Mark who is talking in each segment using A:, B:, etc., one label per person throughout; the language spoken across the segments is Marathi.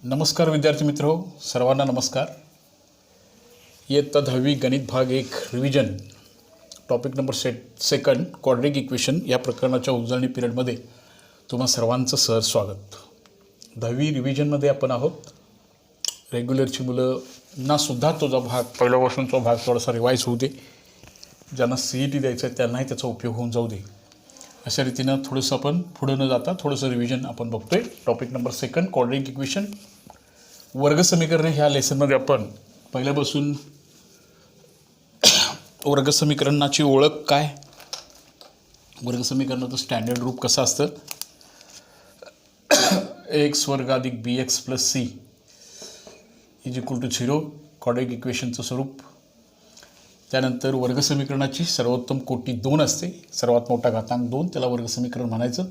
A: नमस्कार विद्यार्थी मित्रो, सर्वांना नमस्कार. इयत्ता 10वी गणित भाग 1 revision topic number second quadratic equation या प्रकरणाच्या उजळणी पिरियडमध्ये तुम्हा सर्वांचं सहर्ष स्वागत. 10वी रिव्हिजनमध्ये आपण आहोत. रेग्युलरची मुलांना सुद्धा तो भाग पहिल्यापासूनचा भाग थोडासा रिवाईज होऊ दे. ज्यांना CET द्यायचं आहे त्यांनाही त्याचा उपयोग होऊन जाऊ दे. अशा रीतीनं थोडंसं आपण पुढे न जाता थोडंसं रिव्हिजन आपण बघतोय. Topic number second quadratic equation वर्गसमीकरणे ह्या लेसनमध्ये आपण पहिल्यापासून वर्गसमीकरणाची ओळख काय, वर्गसमीकरणाचं स्टँडर्ड रूप कसं असतं, x वर्ग अधिक bx plus c is equal to 0 quadratic इक्वेशनचं स्वरूप. त्यानंतर वर्गसमीकरणाची सर्वोत्तम कोटी 2 असते, सर्वात मोठा घातांक 2, त्याला वर्गसमीकरण म्हणायचं.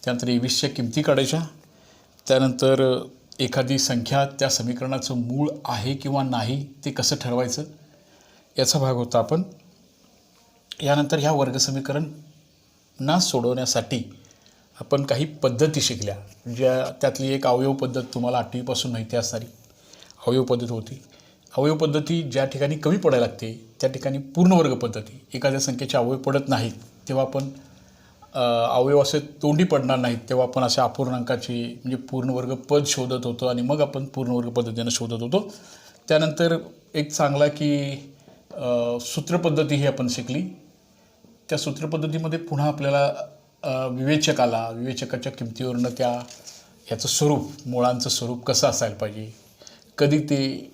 A: त्यानंतर 21च्या किमती काढायच्या. त्यानंतर एखादी संख्या त्या समीकरणाचं मूळ आहे किंवा नाही ते कसं ठरवायचं याचा भाग होता आपण. यानंतर ह्या वर्गसमीकरणांना सोडवण्यासाठी आपण काही पद्धती शिकल्या, ज्या त्यातली एक अवयव पद्धत तुम्हाला 8वीपासून माहिती असणारी अवयव पद्धत होती. अवयव पद्धती ज्या ठिकाणी कमी पडायला लागते त्या ठिकाणी पूर्ण वर्ग पद्धती, एखाद्या संख्येचे अवयव पडत नाहीत तेव्हा आपण अवयव असे तोंडी पडणार नाहीत तेव्हा आपण अशा अपूर्णांकाची म्हणजे पूर्ण वर्ग पद शोधत होतो आणि मग आपण पूर्ण वर्ग पद्धतीनं शोधत होतो. त्यानंतर एक चांगला की सूत्रपद्धती ही आपण शिकली. त्या सूत्रपद्धतीमध्ये पुन्हा आपल्याला विवेचकाच्या किमतीवरनं ह्याचं स्वरूप, मुळांचं स्वरूप कसं असायला पाहिजे, कधी ते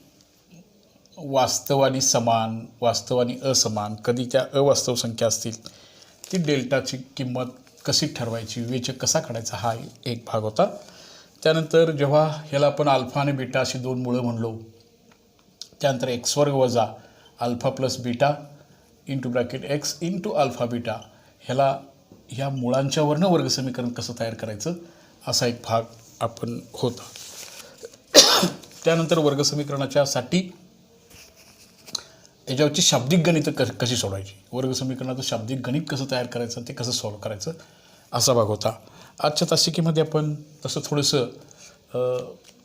A: वास्तव आणि समान, वास्तव आणि असमान, कधी त्या अवास्तव संख्या असतील ती डेल्टाची किंमत कशी ठरवायची, विवेचक कसा काढायचा, हा एक भाग होता. त्यानंतर जेव्हा ह्याला आपण अल्फा आणि बीटा अशी दोन मुळं म्हणलो, त्यानंतर x वर्ग वजा alpha plus beta into bracket x into alpha beta, ह्या मुळांच्यावरनं वर्गसमीकरण कसं तयार करायचं असा एक भाग आपण होता. त्यानंतर वर्गसमीकरणाच्यासाठी याच्यावरची शाब्दिक गणितं कशी सोडवायची, वर्गसमीकरणाचं शाब्दिक गणित कसं तयार करायचं, ते कसं सॉल्व करायचं असा भाग होता. आजच्या तासिकेमध्ये आपण तसं थोडंसं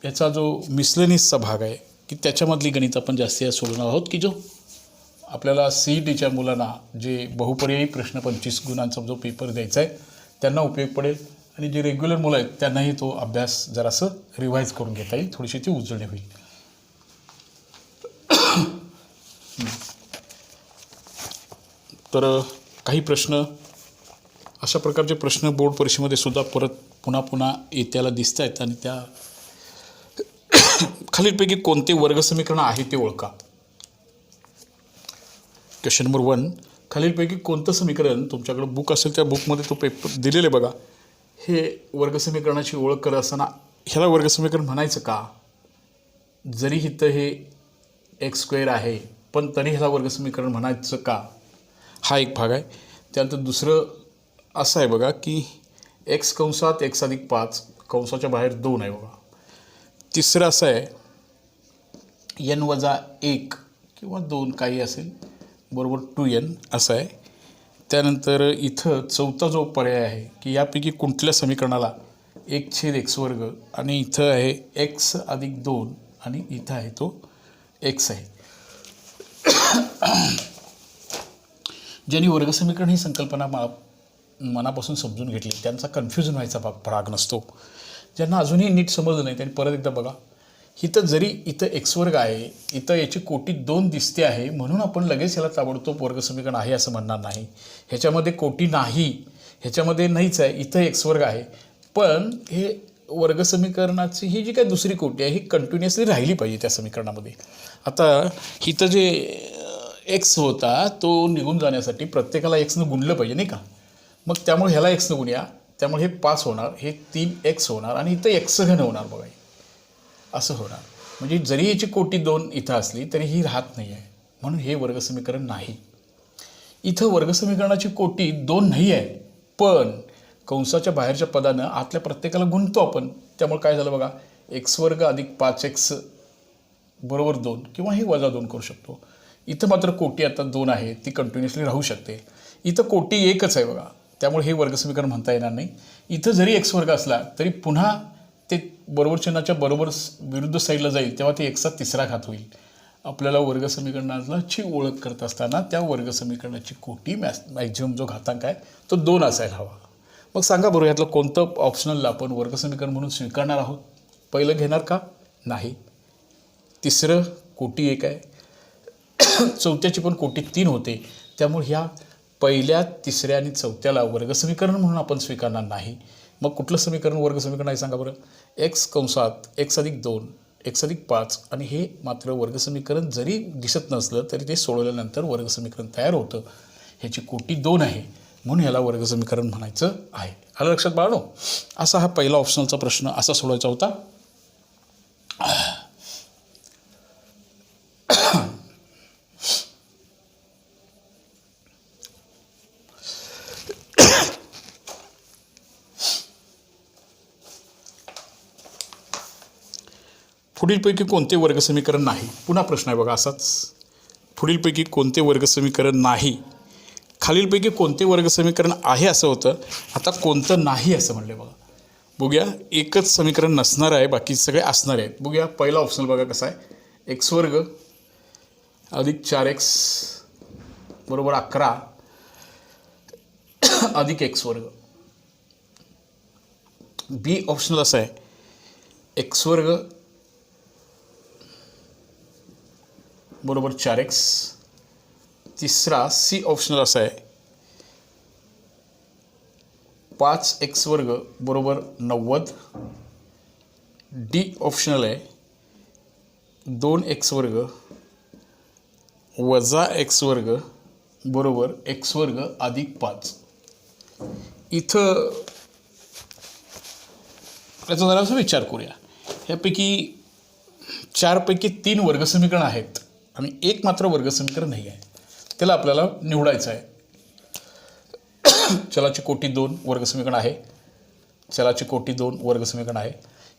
A: याचा जो मिसलेनियसचा भाग आहे की त्याच्यामधली गणित आपण जास्ती सोडवणार आहोत, की जो आपल्याला CETच्या मुलांना जे बहुपर्यायी प्रश्न 25 गुणांचा जो पेपर द्यायचा आहे त्यांना उपयोग पडेल, आणि जे रेग्युलर मुलं आहेत त्यांनाही तो अभ्यास जरासं रिवाईज करून घेता येईल, थोडीशी ती उजळणी होईल. तर काही प्रश्न अशा प्रकारचे प्रश्न बोर्ड परीक्षेमध्ये सुद्धा पुन्हा येत्याला दिसत आहेत, आणि त्या खालीलपैकी कोणते वर्गसमीकरण आहे ते ओळखा. क्वेश्चन नंबर 1, खालीलपैकी कोणतं समीकरण, तुमच्याकडे बुक असेल त्या बुकमध्ये तो पेपर दिलेले बघा, हे वर्गसमीकरणाची ओळख करत असताना ह्याला वर्गसमीकरण म्हणायचं का, जरी इथं हे x² आहे पण तरी ह्याला वर्गसमीकरण म्हणायचं का, हा एक भाग आहे. त्यानंतर दुसरं असं आहे बघा की x कंसात x अधिक 5 कंसाच्या बाहेर 2 आहे बघा. तिसरं असं आहे n वजा 1 किंवा 2 काही असेल बरोबर 2n असं आहे. त्यानंतर इथं चौथा जो पर्याय आहे की यापैकी कुठल्या समीकरणाला 1/x वर्ग, आणि इथं आहे x अधिक 2 आणि इथं आहे तो x आहे. ज्यांनी वर्गसमीकरण ही संकल्पना मनापासून समजून घेतली त्यांचा कन्फ्युजन व्हायचा भाग नसतो. ज्यांना अजूनही नीट समजलं नाही त्यांनी परत एकदा बघा. इथं x वर्ग आहे, इथं याची कोटी 2 दिसते आहे म्हणून आपण लगेच ह्याला ताबडतोब वर्गसमीकरण आहे असं म्हणणार नाही. ह्याच्यामध्ये कोटी नाही, ह्याच्यामध्ये नाहीच आहे, इथं x वर्ग आहे, पण हे वर्गसमीकरणाची ही जी काही दुसरी कोटी आहे ही कंटिन्युअसली राहिली पाहिजे त्या समीकरणामध्ये. आता इथं जे x होता तो निघून जाण्यासाठी प्रत्येकाला xनं गुणलं पाहिजे नाही का, मग त्यामुळे ह्याला xनं गुणूया, त्यामुळे हे 5 होणार, हे 3x होणार, आणि इथं x घन होणार बघा, असं होणार. म्हणजे जरी याची कोटी 2 इथं असली तरी ही राहत नाही आहे, म्हणून हे वर्गसमीकरण नाही. इथं वर्गसमीकरणाची कोटी 2 नाही आहे, पण कंसाच्या बाहेरच्या पदानं आतल्या प्रत्येकाला गुणतो आपण, त्यामुळे काय झालं बघा, x वर्ग अधिक 5x बरोबर 2 किंवा हे वजा 2 करू शकतो. इथं मात्र कोटी आता 2 आहे, ती कंटिन्युअसली राहू शकते. इथं कोटी 1च आहे बघा, त्यामुळे हे वर्गसमीकरण म्हणता येणार नाही. इथं जरी x वर्ग असला तरी पुन्हा ते बरोबर चिन्हाच्या बरोबर विरुद्ध साईडला जाईल तेव्हा ते एक्सचा तिसरा घात होईल. आपल्याला वर्ग समीकरणाची ओळख करत असताना त्या वर्ग समीकरणाची कोटी मॅक्झिमम जो घातांक आहे तो 2 असायला हवा. मग सांगा बरोबर यातलं कोणतं ऑप्शनलला आपण वर्ग समीकरण म्हणून स्वीकारणार आहोत? पहिलं घेणार का? नाही. तिसरं कोटी 1 आहे. चौथ्याची पण कोटी 3 होते. त्यामुळे ह्या पहिल्या, तिसऱ्या आणि चौथ्याला वर्ग समीकरण म्हणून आपण स्वीकारणार नाही. मग कुठलं समीकरण वर्ग समीकरण आहे सांगा बरं? x कंसात x+2 x+5 आणि हे मात्र वर्ग समीकरण जरी दिसत नसलं तरी ते सोडवल्यानंतर वर्ग समीकरण तयार होतं. ह्याची कोटी 2 आहे म्हणून ह्याला वर्ग समीकरण म्हणायचं आहे. आलं लक्षात बाळांनो? असा हा पहिला ऑप्शनलचा प्रश्न असा सोडवायचा होता. पुढीलपैकी कोणते वर्ग समीकरण नाही? पुन्हा प्रश्न आहे बघा असाच. पुढीलपैकी कोणते वर्ग समीकरण नाही? खालीलपैकी कोणते वर्ग समीकरण आहे असं होतं. आता कोणतं नाही असं म्हणले बघा. बघूया. एकच समीकरण नसणार आहे, बाकी सगळे असणार आहेत. बघूया पहिला ऑप्शनल बघा कसा आहे. x² अधिक 4x बरोबर 11 अधिक x². बी ऑप्शनल असा आहे x² बरोबर 4x. तिसरा सी ऑप्शनल असा आहे 5x² बरोबर 90. डी ऑप्शनल आहे 2x² वजा x² बरोबर x² अधिक 5. इथं याचा जरासा विचार करूया. ह्यापैकी 4पैकी 3 वर्ग समीकरण आहेत आणि एक मात्र वर्ग समीकरण नाही आहे. त्याला आपल्याला निवडायचं आहे. चलाची कोटी 2 वर्ग समीकरण आहे. चलाची कोटी 2 वर्ग समीकरण आहे.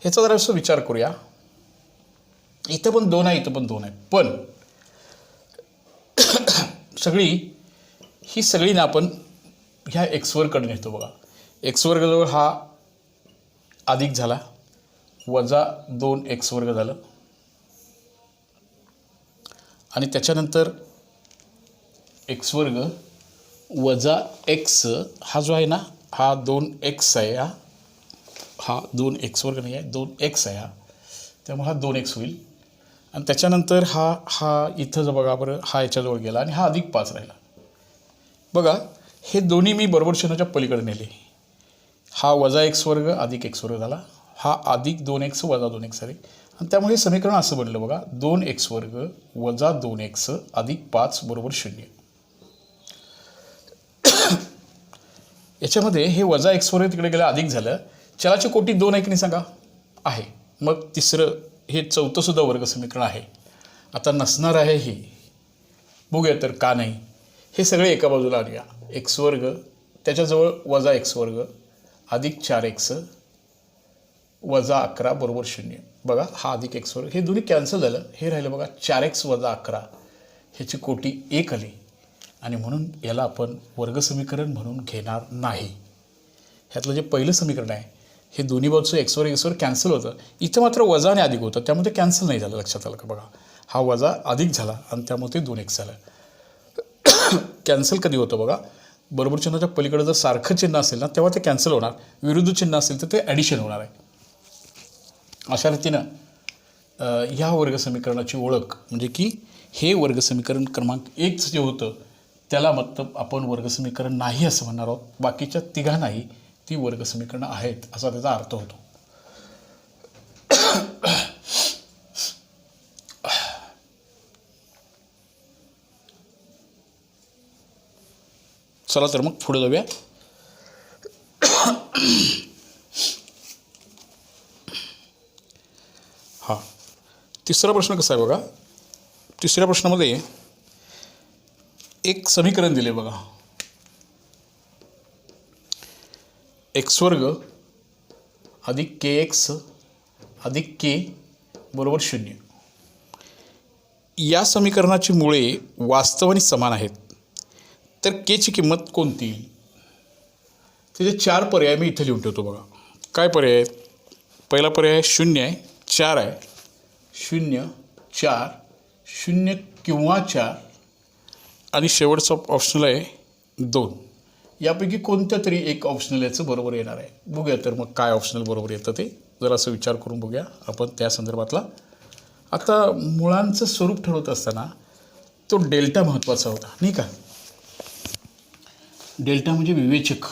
A: ह्याचा जरासा विचार करूया. इथं पण 2 आहे, इथं पण 2 आहे. पण ही सगळी ना आपण ह्या x² कडे नेतो बघा. x² जवळ हा अधिक झाला वजा 2x² झालं आणि त्याच्यानंतर x² वजा x हा जो आहे ना हा 2x आहे. हा 2x² नाही आहे, 2x आहे हा. त्यामुळे हा 2x होईल आणि त्याच्यानंतर हा इथं जो बघा बरं हा याच्याजवळ गेला आणि हा अधिक 5 राहिला. बघा हे दोन्ही मी बरोबर चिन्हाच्या पलीकडे नेले. हा वजा x² अधिक x² झाला. हा अधिक 2x वजा 2x झाले आणि त्यामुळे हे समीकरण असं बनलं बघा. 2x² वजा 2x अधिक 5 बरोबर 0. याच्यामध्ये हे वजा x² तिकडे गेलं अधिक झालं. चलाची कोटी 2 आहे की नाही सांगा? आहे. मग तिसरं हे चौथंसुद्धा वर्ग समीकरण आहे. आता नसणार आहे हे. बघूया तर का नाही. हे सगळे एका बाजूला आणूया. x² त्याच्याजवळ वजा x² अधिक 4x वजा 11 बरोबर 0. बघा हा अधिक x² हे दोन्ही कॅन्सल झालं. हे राहिलं बघा 4x वजा 11 ह्याची कोटी 1 आली आणि म्हणून याला आपण वर्ग समीकरण म्हणून घेणार नाही. ह्यातलं जे पहिलं समीकरण आहे हे दोन्ही बाजूचं x² कॅन्सल होतं. इथं मात्र वजा आणि अधिक होतं त्यामुळे ते कॅन्सल नाही झालं. लक्षात आलं का? बघा हा वजा अधिक झाला आणि त्यामुळे ते 2x झालं. कॅन्सल कधी होतं बघा? बरोबर चिन्हाच्या पलीकडे जर सारखं चिन्ह असेल ना तेव्हा ते कॅन्सल होणार. विरुद्ध चिन्ह असेल तर ते ॲडिशन होणार आहे. अशा रीतीनं ह्या वर्ग समीकरणाची ओळख म्हणजे की हे वर्ग समीकरण क्रमांक 1 जे होतं त्याला मतलब आपण वर्ग समीकरण नाही असं म्हणणार आहोत. बाकीच्या तिघांनाही ती वर्ग समीकरणं आहेत असा त्याचा अर्थ होतो. चला तर मग पुढे जाऊया. हां तिसरा प्रश्न कसा आहे बघा. तिसऱ्या प्रश्नामध्ये एक समीकरण दिले बघा. x² अधिक kx अधिक k बरोबर 0. या समीकरणाची मुळे वास्तव आणि समान आहेत. तर k ची किंमत कोणती? त्याचे 4 पर्याय मी इथे लिहून ठेवतो बघा. काय पर्याय आहेत? पहिला पर्याय 0 आहे, 4 आहे, 0, 4, 0 किंवा 4 आणि शेवटचा ऑप्शनल आहे 2. यापैकी कोणत्या तरी एक ऑप्शनल याचं बरोबर येणार आहे. बघूया तर मग काय ऑप्शनल बरोबर येतं ते जरा असं विचार करून बघूया आपण त्या संदर्भातला. आता मुळांचं स्वरूप ठरवत असताना तो डेल्टा महत्त्वाचा होता नाही का. डेल्टा म्हणजे विवेचक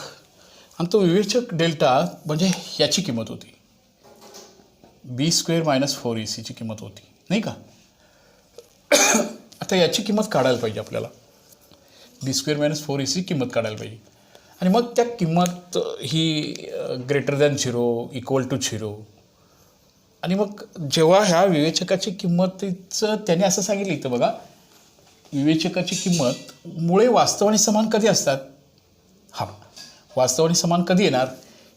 A: आणि तो विवेचक डेल्टा म्हणजे याची किंमत होती b² - 4ac ची किंमत होती नाही का. आता याची किंमत काढायला पाहिजे आपल्याला. b² - 4ac किंमत काढायला पाहिजे आणि मग त्या किंमत ही ग्रेटर दॅन 0 इक्वल टू 0 आणि मग जेव्हा ह्या विवेचकाची किंमतीचं त्याने असं सांगितलं इथं बघा, विवेचकाची किंमत मुळे वास्तव आणि समान कधी असतात. हां, वास्तव आणि समान कधी येणार,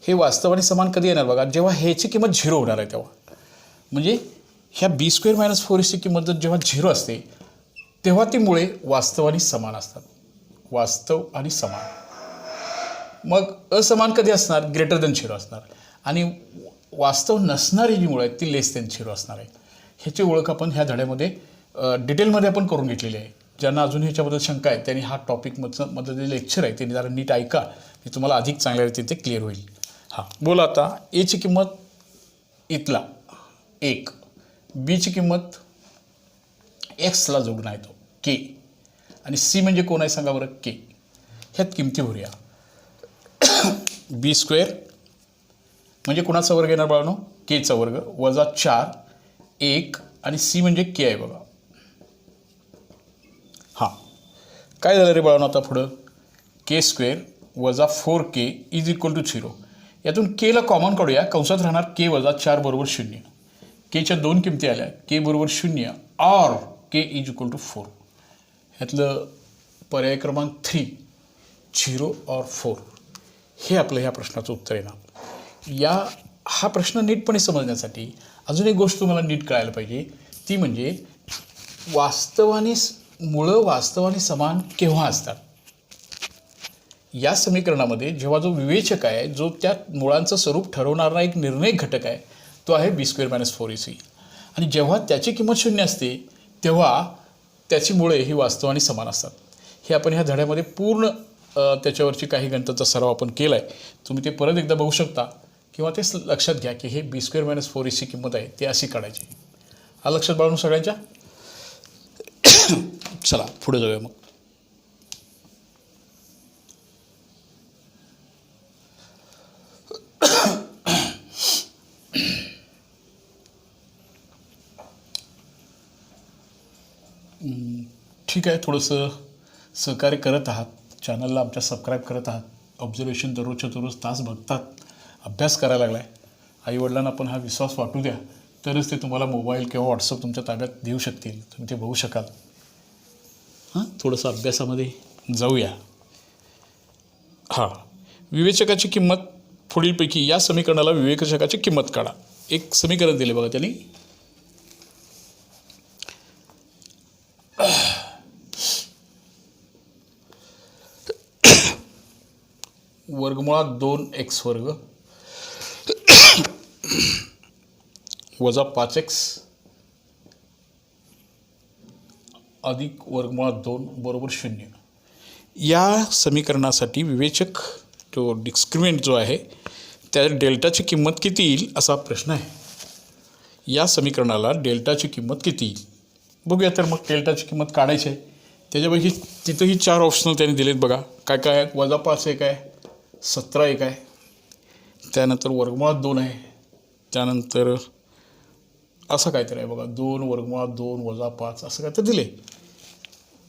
A: हे वास्तव आणि समान कधी येणार बघा, जेव्हा ह्याची किंमत 0 होणार आहे तेव्हा. म्हणजे ह्या b² - 4ac किंमत जेव्हा 0 असते तेव्हा ती मुळे वास्तव आणि समान असतात. वास्तव आणि समान. मग असमान कधी असणार, ग्रेटर दॅन 0 असणार आणि वास्तव नसणारी जी मुळे आहेत ती लेस दॅन 0 असणार आहे. ह्याची ओळख आपण ह्या धड्यामध्ये डिटेलमध्ये आपण करून घेतलेली आहे. ज्यांना अजून ह्याच्याबद्दल शंका आहे त्यांनी हा टॉपिकमधलं जे लेक्चर आहे त्यांनी जरा नीट ऐका, मी तुम्हाला अधिक चांगल्या रीतीने ते क्लिअर होईल. हां, बोला आता. एची किंमत इथला 1, बीची किंमत एक्सला जोडून आहे तो के आणि सी म्हणजे कोण आहे सांगा बरं, के. ह्यात किमती भरूया. b² म्हणजे कोणाचा वर्ग येणार बाळांनो, केचा वर्ग वजा 4, 1 आणि सी म्हणजे के आहे बघा. हां, काय झालं रे बाळांनो आता पुढं, k² वजा 4k इज इक्वल टू 0. यातून केला कॉमन काढूया, कंसात राहणार k वजा 4 बरोबर 0. केच्या 2 किमती आल्या, k बरोबर 0 और k इज इक्वल टू 4. ह्यातलं पर्याय क्रमांक 3 0 और 4 हे आपलं ह्या प्रश्नाचं उत्तर येणार. हा प्रश्न नीटपणे समजण्यासाठी अजून एक गोष्ट तुम्हाला नीट कळायला पाहिजे, ती म्हणजे मुळं वास्तव आणि समान केव्हा असतात. या समीकरणामध्ये जेव्हा जो विवेचक आहे, जो त्या मुळांचं स्वरूप ठरवणारा एक निर्णायक घटक आहे, तो आहे b² - 4ac आणि जेव्हा त्याची किंमत 0 असते तेव्हा त्याची मुळे ही वास्तव आणि समान असतात. हे आपण ह्या धड्यामध्ये पूर्ण त्याच्यावरची काही गणिताचा सराव आपण केला आहे. तुम्ही ते परत एकदा बघू शकता किंवा ते लक्षात घ्या की हे b² - 4ac किंमत आहे ते अशी काढायची. हा लक्षात बाळगून सगळ्यांच्या. चला पुढे जाऊया मग. ठीक आहे, थोडंसं सहकार्य करत आहात, चॅनलला आमच्या सबस्क्राईब करत आहात, ऑब्झर्वेशन दररोजच्या दररोज तास बघतात, अभ्यास करायला लागला आहे. आईवडिलांना पण हा विश्वास वाटू द्या, तरच ते तुम्हाला मोबाईल किंवा व्हॉट्सअप तुमच्या ताब्यात देऊ शकतील, तुम्ही ते बघू शकाल. हां, थोडंसं अभ्यासामध्ये जाऊया. हां, विवेचकाची किंमत पुढीलपैकी या समीकरणाला विवेचकाची किंमत काढा. एक समीकरण दिले बघा त्यांनी. वर्गमुळात 2x² वजा 5x अधिक वर्गमुळात 2 बरोबर 0. या समीकरणासाठी विवेचक तो डिस्क्रिमिनंट जो आहे त्या डेल्टाची किंमत किती येईल असा प्रश्न आहे. या समीकरणाला डेल्टाची किंमत किती येईल बघूया. तर मग डेल्टाची किंमत काढायची आहे. त्याच्यापैकी तिथंही 4 ऑप्शनल त्यांनी दिलेत बघा. काय काय आहेत, वजा 5 एक आहे, 17 एक आहे, त्यानंतर वर्गमुळात 2 आहे, त्यानंतर असं काहीतरी आहे बघा, 2 वर्गमुळात 2 वजा 5 असं काहीतरी दिले.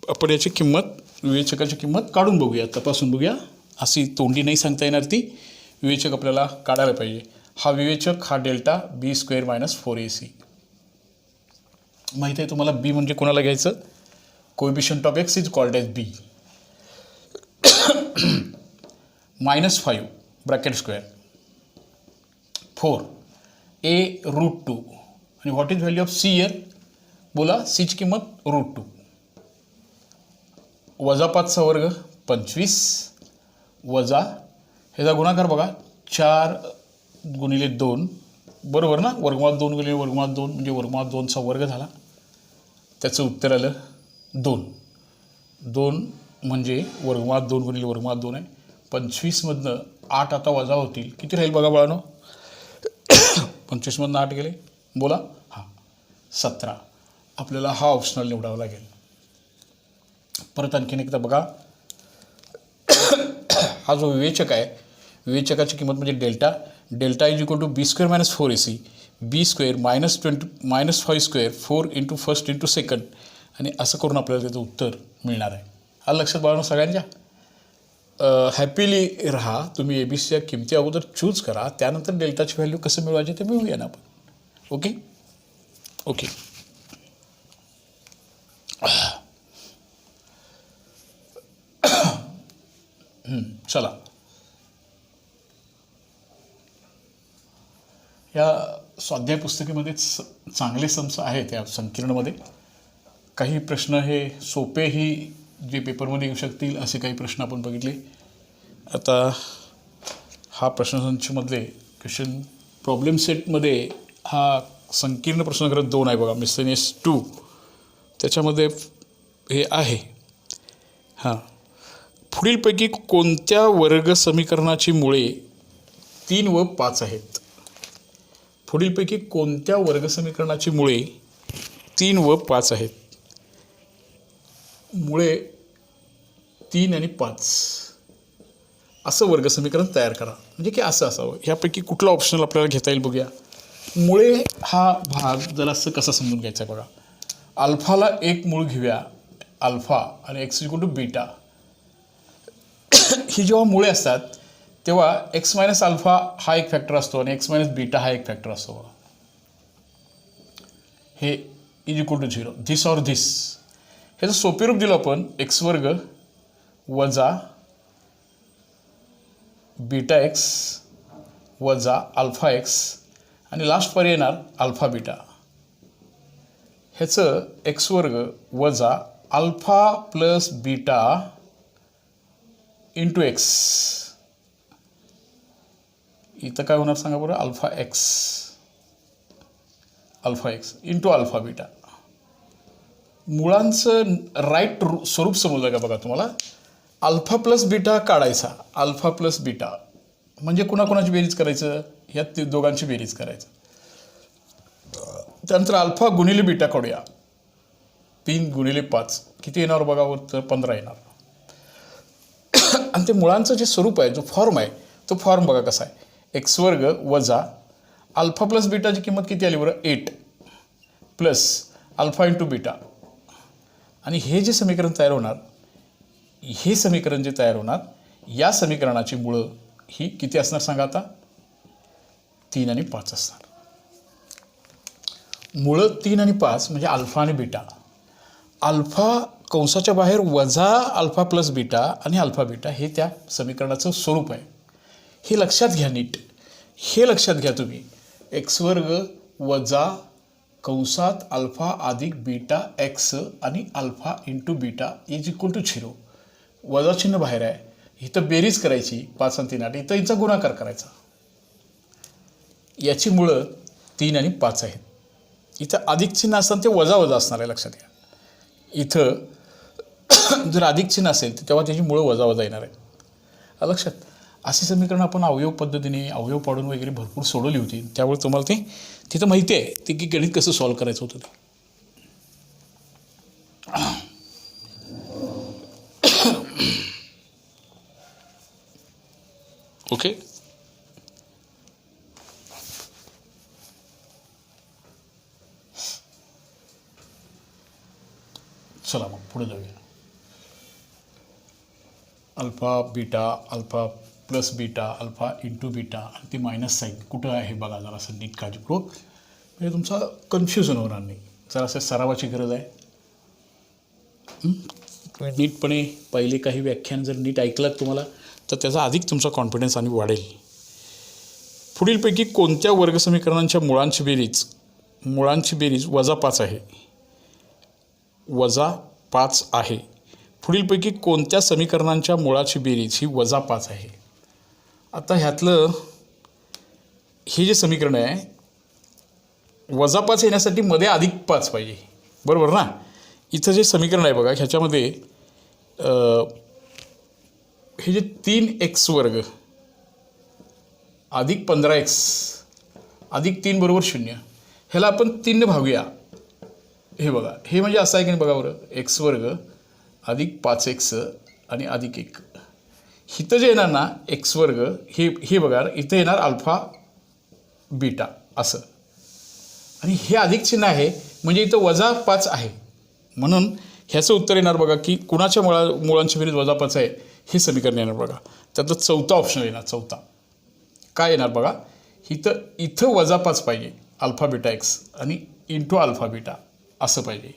A: आपण याची किंमत विवेचकाची किंमत काढून बघूया, तपासून बघूया. अशी तोंडी नाही सांगता येणार, ती विवेचक आपल्याला काढायला पाहिजे. हा विवेचक हा डेल्टा b² - 4ac माहीत आहे तुम्हाला. बी म्हणजे कोणाला घ्यायचं, coefficient of x is called as b. -5 bracket square 4 a √2 आणि what is value of c इयर बोला. सीची किंमत √2 वजा 5चा वर्ग 25 वजा ह्याचा गुणाकार बघा 4 × 2 बरोबर ना. वर्गमुळात 2 गुणिले वर्गमुळात 2 म्हणजे वर्गमुळात 2चा वर्ग झाला. त्याचं उत्तर आलं 2. 2 म्हणजे वर्गमुळात 2 गुणिले वर्गमुळात 2 आहे. 25मधनं 8 आता वजा होतील. किती राहील बघा बाळांनो. 25मधनं 8 गेले. बोला. हां 17. आपल्याला हा ऑप्शनल निवडावा लागेल. परत आणखीन एकदा बघा. हा जो विवेचक आहे, विवेचकाची किंमत म्हणजे delta. Delta is equal to B square minus 4ac. B square -5 square 4 into first into second. आणि असं करून आपल्याला त्याचं उत्तर मिळणार आहे. हा लक्षात बाळगणं सगळ्यांच्या. हॅपीली राहा. तुम्ही ABCच्या किमती अगोदर चूज करा, त्यानंतर डेल्टाची व्हॅल्यू कसं मिळवायची ते मिळूया ना आपण. Okay okay. चला, या स्वाध्याय पुस्तिकेमध्येच चांगले सम्स आहेत या संकीर्णमध्ये. काही प्रश्न हे सोपेही जे पेपरमध्ये येऊ शकतील असे काही प्रश्न आपण बघितले. आता हा प्रश्नसंचमधले क्वेश्चन प्रॉब्लेम सेटमध्ये हा संकीर्ण प्रश्न क्रमांक 2 आहे बघा, मिसलेनियस 2. त्याच्यामध्ये हे आहे. हां, पुढीलपैकी कोणत्या वर्ग समीकरणाची मुळे 3 व 5 आहेत? पुढीलपैकी कोणत्या वर्ग समीकरणाची मुळे 3 व 5 आहेत? मुळे 3 आणि 5 असं वर्ग समीकरण तयार करा. म्हणजे की असं असावं. ह्यापैकी कुठला ऑप्शनल आपल्याला घेता येईल बघूया. मुळे हा भाग जरासं कसा समजून घ्यायचा आहे बघा. अल्फाला एक मूळ घेऊया, अल्फा, आणि एक्स इक्वल टू बीटा. ही जेव्हा मुळे असतात तेव्हा एक्स मायनस अल्फा हा एक फॅक्टर असतो आणि एक्स मायनस बीटा हा एक फॅक्टर असतो बघा. हे is equal to 0, this or this. ह्याचं सोपे रूप दिलं आपण एक्स वर्ग वजा बीटा एक्स वजा अल्फा एक्स आणि लास्ट पर्याय येणार अल्फा बीटा. ह्याचं एक्स वर्ग वजा alpha plus beta into x. इथं काय होणार सांगा बरं. Alpha x into alpha beta. मुळांचं राईट स्वरूप समजलं का बघा तुम्हाला. अल्फा प्लस बीटा काढायचा. अल्फा प्लस बीटा म्हणजे कुणाकुणाची बेरीज करायचं, ह्या दोघांची बेरीज करायचं. त्यानंतर अल्फा गुणिले बीटा काढूया. 3 गुणिले 5 किती येणार बघा, तर 15 येणार. आणि ते मुळांचं जे स्वरूप आहे, जो फॉर्म आहे, तो फॉर्म बघा कसा आहे. एक्स वर्ग वजा अल्फा प्लस बीटाची किंमत किती आली बरं, 8 प्लस अल्फा इंटू बीटा. आणि हे जे समीकरण तयार होणार, हे समीकरण जे तयार होणार, या समीकरणाची मुळं ही किती असणार सांगा आता. 3 आणि 5 असणार. मुळं 3 आणि 5 म्हणजे अल्फा आणि बीटा. अल्फा कंसाच्या बाहेर वजा अल्फा प्लस बीटा आणि अल्फा बीटा हे त्या समीकरणाचं स्वरूप आहे. हे लक्षात घ्या नीट. हे लक्षात घ्या तुम्ही. एक्स वर्ग वजा कंसात अल्फा अधिक बीटा एक्स आणि alpha into beta is equal to 0. वजा चिन्ह बाहेर आहे. इथं बेरीज करायची 5 आणि 3 8. इथं हिचा गुणाकार करायचा. याची मुळं 3 आणि 5 आहेत. इथं अधिक चिन्ह असताना ते वजा वजा असणार आहे, लक्षात घ्या. इथं जर अधिक चिन्ह असेल तर तेव्हा त्याची मुळं वजा वजा येणार आहे. लक्षात. अशी समीकरण आपण अवयव पद्धतीने अवयव पाडून वगैरे भरपूर सोडवली होती. त्यामुळे तुम्हाला ते तिथं माहिती आहे ते की गणित कसं सॉल्व करायचं होतं ते. ओके. चला मग पुढे जाऊया. Alpha beta, alpha plus beta, alpha into beta आणि ते मायनस साईन कुठं आहे बघा जरासं नीट काळजीपूर्वक. म्हणजे तुमचा कन्फ्युजन होणार नाही. जरासं सरावाची गरज आहे. नीटपणे पहिले काही व्याख्यान जर नीट ऐकलात तुम्हाला तर त्याचा अधिक तुमचा कॉन्फिडन्स आणि वाढेल. पुढीलपैकी कोणत्या वर्ग समीकरणांच्या मुळांची बेरीज वजा 5 आहे? वजा 5 आहे. पुढीलपैकी कोणत्या समीकरणांच्या मुळाची बेरीज ही वजा 5 आहे? आता ह्यातलं हे जे समीकरण आहे -5 येण्यासाठी मध्ये +5 पाहिजे, बरोबर ना. इथं जे समीकरण आहे बघा, ह्याच्यामध्ये हे जे 3x² अधिक 15x अधिक 3 बरोबर 0, ह्याला आपण 3ने भागूया. हे बघा, हे म्हणजे असं आहे की नाही बघा बरं, x² अधिक 5x आणि अधिक 1. इथं जे येणार ना x² हे बघा, इथं येणार अल्फा बीटा असं, आणि हे अधिक चिन्ह आहे म्हणजे इथं -5 आहे. म्हणून ह्याचं उत्तर येणार बघा की कुणाच्या मुळांची बेरीज -5 आहे, हे समीकरण येणार बघा. त्यातलं चौथा ऑप्शन येणार. चौथा काय येणार बघा, इथं -5 पाहिजे, अल्फा बीटा x आणि इंटू अल्फा बीटा असं पाहिजे.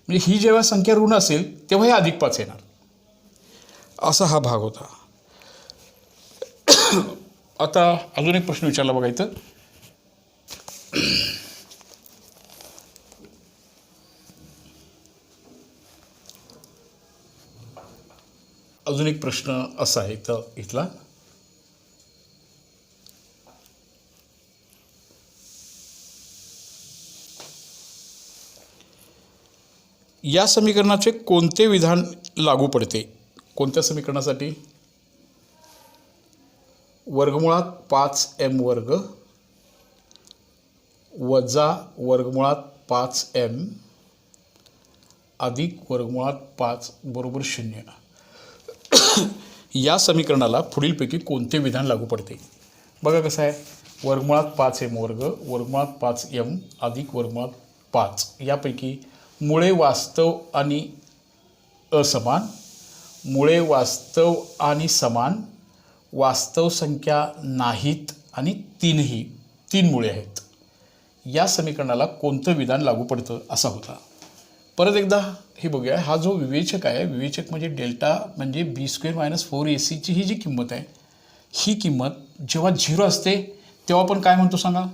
A: म्हणजे ही जेव्हा संख्या ऋण असेल तेव्हा हे +5 येणार. असा हा भाग होता. आता अजून एक प्रश्न विचारला बघा इथं. अजून एक प्रश्न असा आहे इथला, या समीकरणाचे कोणते विधान लागू पडते? कोणत्या समीकरणासाठी? वर्गमुळात 5m² वजा वर्गमुळात 5m अधिक वर्गमुळात 5 बरोबर 0. या समीकरणाला पुढीलपैकी कोणते विधान लागू पडते? बघा कसं आहे, वर्गमुळात 5m² वर्गमुळात 5m अधिक वर्गमुळात 5 यापैकी मुळे वास्तव आणि असमान, मुळे वास्तव आणि समान, वास्तव संख्या नाहीत आणि तीन मुळे आहेत. या समीकरणाला कोणतं विधान लागू पडतं असा होता. परत एकदा हे बघूया. हा जो विवेचक आहे, विवेचक म्हणजे डेल्टा म्हणजे b² - 4ac ची ही जी किंमत आहे, ही किंमत जेव्हा 0 असते तेव्हा आपण काय म्हणतो सांगा?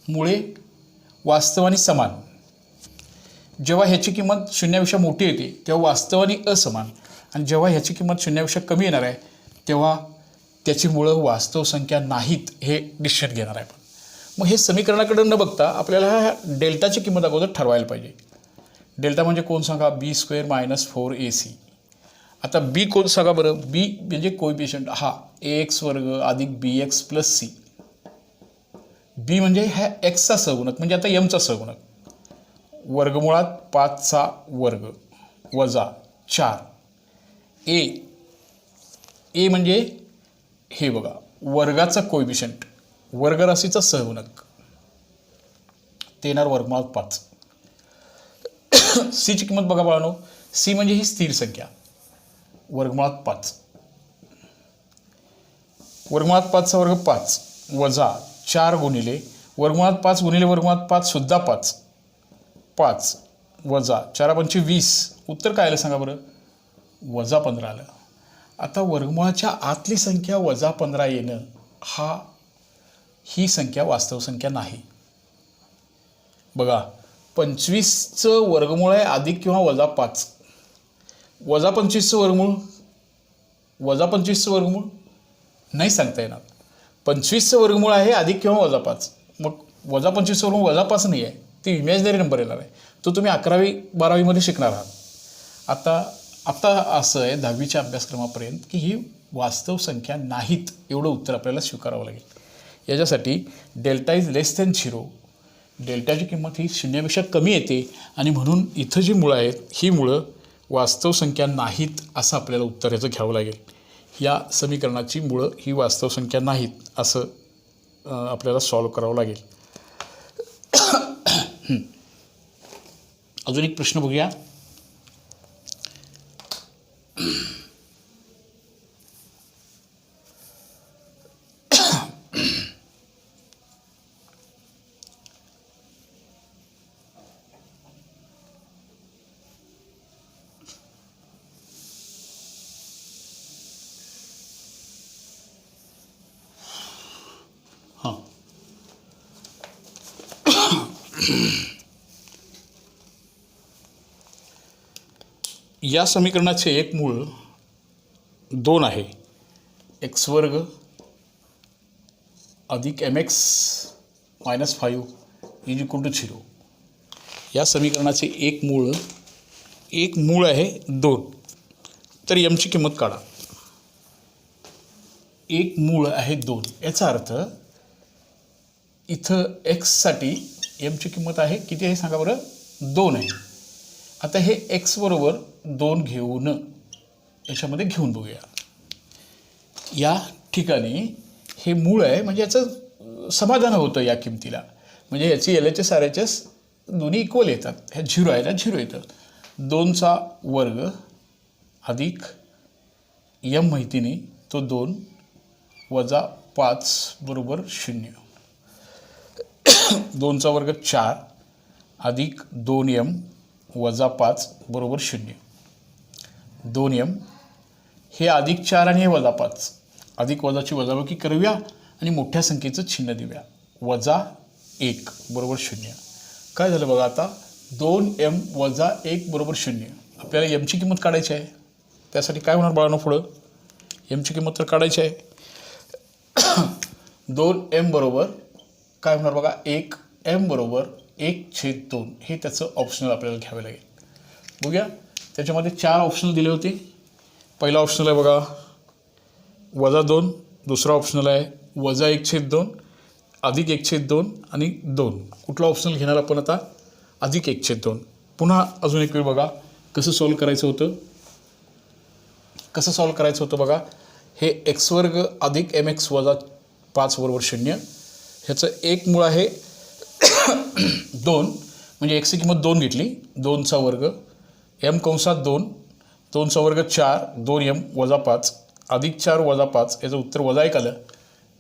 A: मुळे वास्तव आणि समान. जेव्हा ह्याची किंमत 0पेक्षा मोठी येते तेव्हा वास्तव आणि असमान, आणि जेव्हा ह्याची किंमत 0पेक्षा कमी येणार आहे तेव्हा त्याची मुळं वास्तव संख्या नाहीत हे डिसिजन घेणार आहे. मग हे समीकरणाकडे न बघता आपल्याला ह्या डेल्टाची किंमत अगोदर ठरवायला पाहिजे. डेल्टा म्हणजे कोण सांगा? b² - 4ac. आता बी कोण सांगा बरं? बी म्हणजे कोएफिशियंट हा ax² अधिक bx + c. बी म्हणजे ह्या एक्सचा सहगुणक म्हणजे आता एमचा सहगुणक. वर्गमुळात 5चा वर्ग वजा 4. ए म्हणजे हे बघा, वर्गाचा कोएफिशियंट, वर्गराशीचा सहगुणक, ते येणार वर्गमुळात 5. सीची किंमत बघा बाळांनो, सी म्हणजे ही स्थिर संख्या, वर्गमुळात 5. वर्गमुळात 5चा वर्ग 5 वजा 4 गुणिले वर्गमुळात 5 गुणिले वर्गमुळात 5 सुद्धा 5. 5 वजा 4 × 5 = 20. उत्तर काय आलं सांगा बरं? -15 आलं. आता वर्गमुळाच्या आतली संख्या -15 येणं ही संख्या वास्तव संख्या नाही. बघा, 25चं वर्गमूळ आहे अधिक किंवा -5. -25चं वर्गमूळ, -25चं वर्गमूळ नाही सांगता येणार. 25चं वर्गमूळ आहे अधिक किंवा -5. मग -25चं वर्गमूळ -5 नाही आहे, ती इमॅजिनरी नंबर येणार आहे. तो तुम्ही 11वी 12वीमध्ये शिकणार आहात. आता असं आहे 10वीच्या अभ्यासक्रमापर्यंत की ही वास्तव संख्या नाहीत एवढं उत्तर आपल्याला स्वीकारावं लागेल. याच्यासाठी डेल्टा << 0, डेल्टाची किंमत ही 0पेक्षा कमी येते आणि म्हणून इथं जी मुळं आहेत ही मुळं वास्तव संख्या नाहीत असं आपल्याला उत्तर याचं घ्यावं लागेल. या समीकरणाची मुळं ही वास्तव संख्या नाहीत असं आपल्याला सॉल्व करावं लागेल. अजून एक प्रश्न बघूया. हां, या समीकरणाचे एक मूळ 2 आहे. x² अधिक mx - 5 इज इक्वल टू 0. या समीकरणाचे एक मूळ आहे 2. तर यमची किंमत काढा. एक मूळ आहे 2. याचा अर्थ इथं एक्ससाठी यमची किंमत आहे किती आहे सांगा बरं, 2 आहे. आता हे एक्स बरोबर 2 घेऊन याच्यामध्ये घेऊन बघूया. या ठिकाणी हे मूळ आहे म्हणजे याचं समाधान होतं या किमतीला, म्हणजे याची LHS RHS दोन्ही इक्वल येतात. ह्या 0 आहे ना, 0 येतं. 2चा वर्ग अधिक यम माहिती नाही, तो 2 वजा 5 बरोबर 0. 2चा वर्ग 4 अधिक 2m वजा 5 बरोबर 0. 2m हे अधिक 4 आणि हे वजा 5. अधिक वजाची वजाबाकी करूया आणि मोठ्या संख्येचं चिन्ह देऊया. वजा 1 बरोबर 0. काय झालं बघा आता, 2m वजा 1 बरोबर 0. आपल्याला यमची किंमत काढायची आहे. त्यासाठी काय होणार बाळांनो, पुढं यमची किंमत तर काढायची आहे. 2m बरोबर काय होणार बघा, 1m बरोबर 1/2. हे त्याचं ऑप्शनल आपल्याला घ्यावे लागेल. बघूया, त्याच्यामध्ये 4 ऑप्शनल दिले होते. पहिला ऑप्शनल आहे बघा वजा 2, दुसरा ऑप्शनल आहे वजा 1/2, अधिक 1/2 आणि 2. कुठला ऑप्शनल घेणार आपण आता, अधिक 1/2. पुन्हा अजून एक वेळ बघा कसं सॉल्व करायचं होतं. बघा, हे x वर्ग अधिक mx वजा 5 बरोबर 0. ह्याचं एक मूळ आहे 2, म्हणजे xची किंमत 2 घेतली. 2चा वर्ग m कंसात 2, 2चा वर्ग 4, 2m वजा 5 अधिक 4 वजा 5, याचं उत्तर वजा 1 आलं.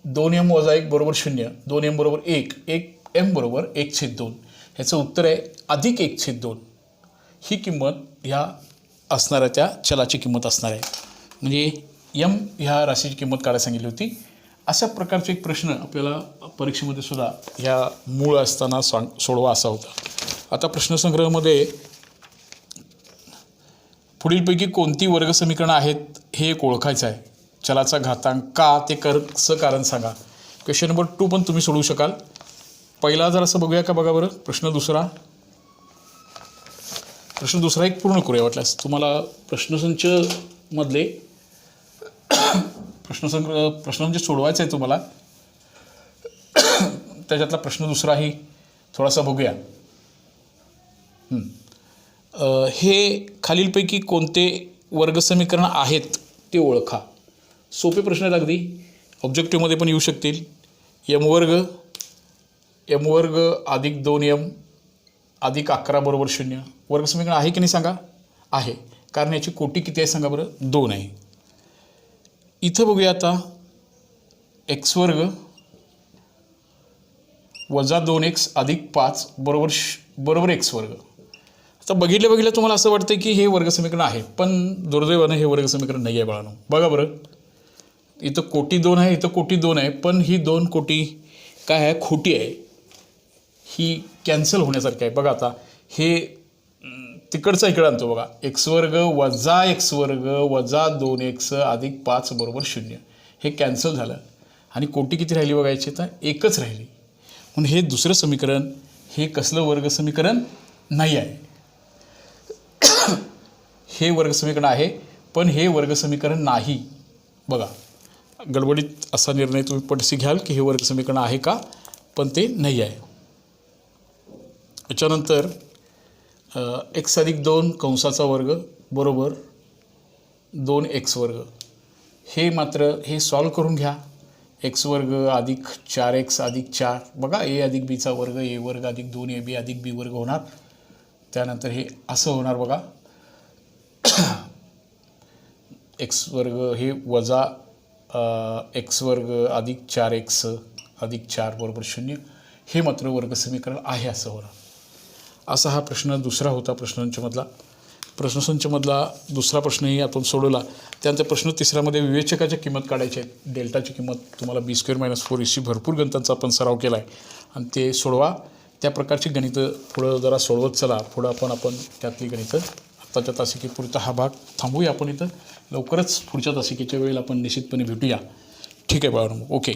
A: 2m वजा 1 बरोबर 0, 2m बरोबर 1, 1m बरोबर 1/2. ह्याचं उत्तर आहे अधिक 1/2. ही किंमत ह्या असणाऱ्या त्या चलाची किंमत असणार आहे. म्हणजे यम ह्या राशीची किंमत काढायला सांगितली होती. अशा प्रकारचे एक प्रश्न आपल्याला परीक्षेमध्ये सुद्धा ह्या मूळ असताना सोडवा असा होता. आता प्रश्नसंग्रहामध्ये पुढीलपैकी कोणती वर्गसमीकरणं आहेत हे एक ओळखायचं आहे. चलाचा घातांक का ते कारण सांगा. क्वेश्चन नंबर 2 पण तुम्ही सोडवू शकाल. पहिला जर असं बघूया का, बघा बरं, प्रश्न दुसरा एक पूर्ण करूया वाटल्यास. तुम्हाला प्रश्नसंचमधले प्रश्न जे सोडवायचा आहे तुम्हाला, त्याच्यातला प्रश्न दुसराही थोडासा बघूया. हे खालीलपैकी कोणते वर्गसमीकरण आहेत ते ओळखा. सोपे प्रश्न आहेत अगदी, ऑब्जेक्टिव्हमध्ये पण येऊ शकतील. m वर्ग अधिक 2m अधिक 11 बरोबर 0. वर्गसमीकरण आहे की नाही सांगा. आहे, कारण याची कोटी किती आहे सांगा बरं, 2 आहे. इथं बघूया आता x वर्ग वजा 2x अधिक 5 बरोबर x वर्ग. आता बघितलं तुम्हाला असं वाटतं की हे वर्गसमीकरण आहे, पण दुर्दैवानं हे वर्गसमीकरण नाही आहे बाळांनो. बघा बरं, इथं कोटी 2 आहे, इथं कोटी 2 आहे, पण ही 2 कोटी काय आहे, खोटी आहे. ही कॅन्सल होण्यासारखी आहे. बघा आता हे तिकडचा इकडं आणतो बघा, x वर्ग वजा 2x अधिक 5 बरोबर 0. हे कॅन्सल झालं आणि कोटी किती राहिली बघायची, तर एकच राहिली. म्हणून हे दुसरं समीकरण हे कसलं वर्गसमीकरण नाही आहे. हे वर्गसमीकरण आहे, पण हे वर्गसमीकरण नाही. बघा, गडबडीत असा निर्णय तुम्ही पटसी घ्याल की हे वर्गसमीकरण आहे का, पण ते नाही आहे. याच्यानंतर x अधिक 2 कंसाचा वर्ग बरोबर 2x वर्ग. हे मात्र हे सॉल्व करून घ्या. x वर्ग अधिक 4x अधिक 4. बघा, a अधिक bचा वर्ग, a वर्ग अधिक 2ab अधिक b वर्ग होणार. त्यानंतर हे असं होणार बघा, x वर्ग हे वजा x वर्ग अधिक 4x अधिक 4 बरोबर 0. हे मात्र वर्गसमीकरण आहे असं होणार. असा हा प्रश्न दुसरा होता प्रश्नसंचमधला दुसरा प्रश्नही आपण सोडवला. त्यानंतर प्रश्न तिसऱ्यामध्ये विवेचकाच्या किंमत काढायची आहे. डेल्टाची किंमत तुम्हाला b² - 4ac भरपूर गणितांचा आपण सराव केला आहे आणि ते सोडवा. त्या प्रकारची गणितं पुढं जरा सोडवत चला. पुढं आपण त्यातली गणितं आत्ताच्या तासिकेपुरता हा भाग थांबूया. आपण इथं लवकरच पुढच्या तासिकेच्या वेळेला आपण निश्चितपणे भेटूया. ठीक आहे बाळांनो, ओके.